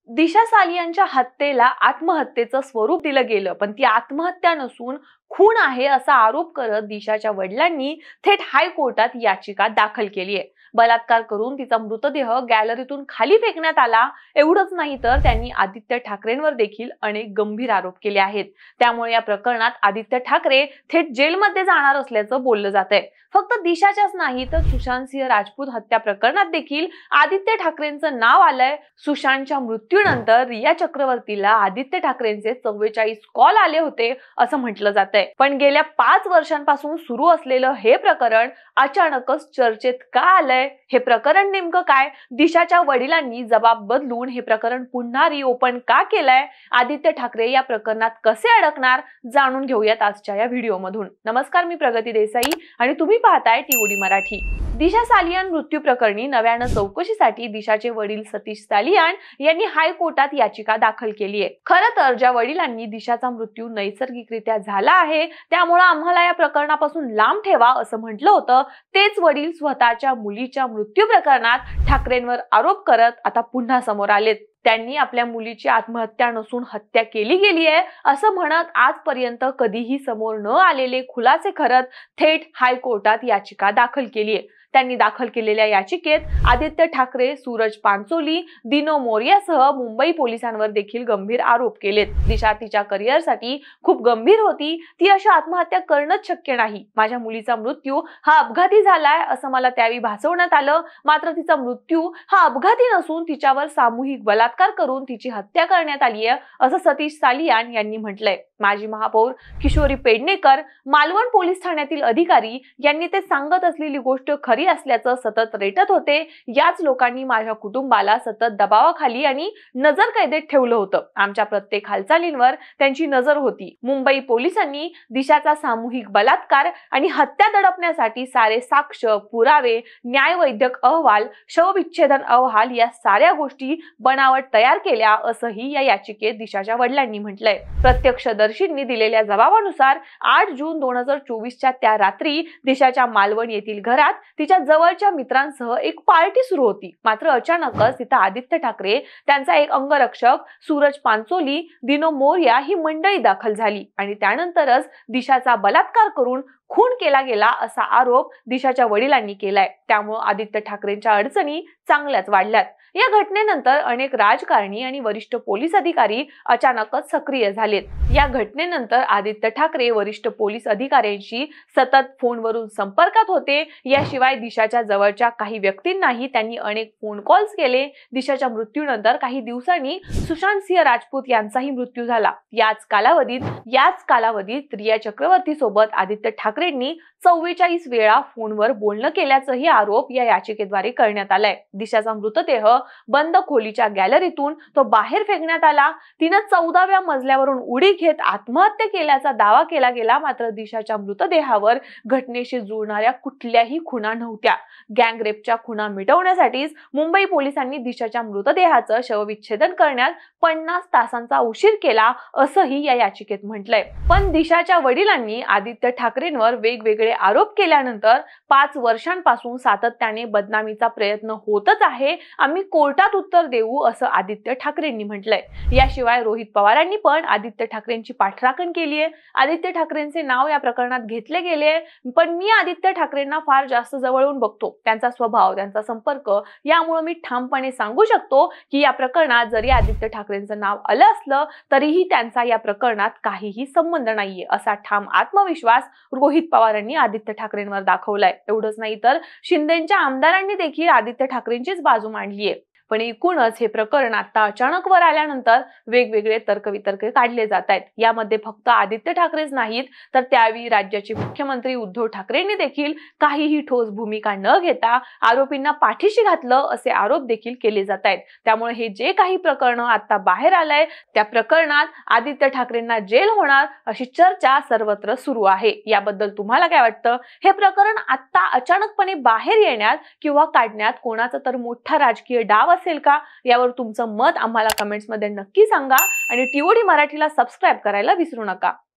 दिशा सालियांच्या हत्येला आत्महत्येचं स्वरूप दिलं गेलं, पण ती आत्महत्या नसून खून आहे असा आरोप करत दिशाच्या वडिलांनी थेट हायकोर्टात याचिका दाखल केली आहे। बलात्कार करून तिचा मृतदेह गॅलरीतून खाली फेकण्यात आला, एवढंच नाही तर त्यांनी आदित्य ठाकरेंवर देखील अनेक गंभीर आरोप केले आहेत। त्यामुळे या प्रकरणात आदित्य ठाकरे थेट जेलमध्ये जाणार असल्याचं बोललं जातंय। फक्त दिशाच्याच नाही तर सुशांत सिंह राजपूत हत्या प्रकरणात देखील आदित्य ठाकरेंचं नाव आलंय। सुशांतच्या मृत्यूनंतर रिया चक्रवर्तीला आदित्य ठाकरेंचे 44 कॉल आले होते असं म्हटलं जातंय। पण गेल्या 5 वर्षांपासून सुरू असलेलं हे प्रकरण अचानकच चर्चेत का आलंय? हे प्रकरण नेमकं काय? दिशाच्या वडिलांनी जबाब बदलून हे प्रकरण पुन्हा रिओपन का केलंय? आदित्य ठाकरे या प्रकरणात कसे अडकणार? जाणून घेऊयात आजच्या या व्हिडिओमधून। नमस्कार, मी प्रगती देसाई आणि तुम्ही पाहताय टीओडी मराठी। दिशा सालियान मृत्यू प्रकरणी नव्यानं चौकशीसाठी दिशाचे वडील सतीश सालियान यांनी हायकोर्टात याचिका दाखल केली आहे। खरं तर ज्या वडिलांनी दिशाचा मृत्यू नैसर्गिकरित्या झाला आहे, त्यामुळे आम्हाला या प्रकरणापासून लांब ठेवा असं म्हटलं होतं, तेच वडील स्वतःच्या मुलीच्या मृत्यू प्रकरणात ठाकरेंवर आरोप करत आता पुन्हा समोर आलेत। त्यांनी आपल्या मुलीची आत्महत्या नसून हत्या केली गेली आहे असं म्हणत आजपर्यंत कधीही समोर न आलेले खुलासे करत थेट हायकोर्टात याचिका दाखल केली आहे। त्यांनी दाखल केलेल्या याचिकेत आदित्य ठाकरे, सूरज पांचोली, दिनो मोरियासह मुंबई पोलिसांवर देखील गंभीर आरोप केलेत। दिशा तिच्या करिअरसाठी खूप गंभीर होती, ती अशी आत्महत्या करणंच शक्य नाही। माझ्या मुलीचा मृत्यू हा अपघाती झालाय असं मला त्यावेळी भासवण्यात आलं, मात्र तिचा मृत्यू हा अपघाती नसून तिच्यावर सामूहिक बलात्कार करून तिची हत्या करण्यात आली आहे असं सतीश सालियान यांनी म्हटलंय। माजी महापौर किशोरी पेडणेकर, मालवण पोलीस ठाण्यातील अधिकारी यांनी ते सांगत असलेली गोष्ट खरी असल्याचं सतत रेटत होते। याच लोकांनी माझ्या कुटुंबाला सतत दबावाखाली आणि नजर कैदेत ठेवलं होतं। आमच्या प्रत्येक हालचालींवर त्यांची नजर होती। मुंबई पोलिसांनी दिशाचा सामूहिक बलात्कार आणि हत्या दडपण्यासाठी सारे साक्ष, पुरावे, न्यायवैद्यक अहवाल, शवविच्छेदन अहवाल या साऱ्या गोष्टी बनावट तयार केल्या असंही या याचिकेत दिशाच्या वडिलांनी म्हटलंय। प्रत्यक्षदर्शींनी दिलेल्या जबाबानुसार 8 जून 2024च्या त्या रात्री दिशाच्या मालवण येथील घरात तिच्या जवळच्या मित्रांसह एक पार्टी सुरू होती। मात्र अचानकच तिथं आदित्य ठाकरे, त्यांचा एक अंगरक्षक सूरज पांचोली, दिनो मोरिया ही मंडळी दाखल झाली आणि त्यानंतरच दिशाचा बलात्कार करून खून केला गेला असा आरोप दिशाच्या वडिलांनी केलाय। त्यामुळे आदित्य ठाकरेंच्या अडचणी चांगल्याच वाढल्यात। या घटनेनंतर अनेक राजकारणी आणि वरिष्ठ पोलीस अधिकारी अचानकच सक्रिय झालेत। या घटनेनंतर आदित्य ठाकरे वरिष्ठ पोलीस अधिकाऱ्यांशी सतत फोनवरून संपर्कात होते। याशिवाय दिशाच्या जवळच्या काही व्यक्तींनाही त्यांनी अनेक फोन कॉल्स केले। दिशाच्या मृत्यूनंतर काही दिवसांनी सुशांत सिंह राजपूत यांचाही मृत्यू झाला। याच कालावधीत रिया चक्रवर्ती सोबत आदित्य ठाकरेंनी 44 वेळा फोनवर बोलणं केल्याचाही आरोप या याचिकेद्वारे करण्यात आलाय। दिशाचा मृतदेह बंद खोलीच्या गॅलरीतून तो बाहेर फेकण्यात आला। तिनं 14व्या मजल्यावरून उडी घेत आत्महत्या केल्याचा दावा केला गेला, मात्र दिशाच्या मृतदेहावर घटनेशी जुळणाऱ्या कुठल्याही खुणा नव्हत्या। गँगरेपच्या खुणा मिटवण्यासाठीच मुंबई पोलिसांनी दिशाच्या मृतदेहाचं शवविच्छेदन करण्यात 50 तासांचा उशीर केला असंही या याचिकेत म्हटलंय। पण दिशाच्या वडिलांनी आदित्य ठाकरेंवर वेगवेगळे आरोप केल्यानंतर 5 वर्षांपासून सातत्याने बदनामीचा प्रयत्न होतच आहे, आम्ही कोर्टात उत्तर देऊ असं आदित्य ठाकरेंनी म्हटलंय। याशिवाय रोहित पवारांनी पण आदित्य ठाकरेंची पाठराखण केली आहे। आदित्य ठाकरेंचे नाव या प्रकरणात घेतले गेले, पण मी आदित्य ठाकरेंना फार जास्त जवळून बघतो। त्यांचा स्वभाव, त्यांचा संपर्क यामुळे मी ठामपणे सांगू शकतो की या प्रकरणात जरी आदित्य ठाकरेंचं नाव आलं असलं तरीही त्यांचा या प्रकरणात काहीही संबंध नाहीये असा ठाम आत्मविश्वास रोहित पवारांनी आदित्य ठाकरेंवर दाखवलाय। एवढंच नाही तर शिंदेच्या आमदारांनी देखील आदित्य ठाकरेंचीच बाजू मांडली आहे। पण एकूणच हे प्रकरण आता अचानक वर आल्यानंतर वेगवेगळे तर्कवितर्क काढले जात आहेत। यामध्ये फक्त आदित्य ठाकरेच नाहीत, तर त्यावेळी राज्याचे मुख्यमंत्री उद्धव ठाकरेंनी देखील काहीही ठोस भूमिका न घेता आरोपींना पाठीशी घातलं असे आरोप देखील केले जात आहेत। त्यामुळे हे जे काही प्रकरण आता बाहेर आलंय त्या प्रकरणात आदित्य ठाकरेंना जेल होणार अशी चर्चा सर्वत्र सुरू आहे। याबद्दल तुम्हाला काय वाटतं? हे प्रकरण आता अचानकपणे बाहेर येण्यात किंवा काढण्यात कोणाचा तर मोठा राजकीय डाव असेल का? यावर तुमचं मत आम्हाला कमेंट्स मध्ये नक्की सांगा आणि टीओडी मराठीला सबस्क्राइब करायला विसरू नका।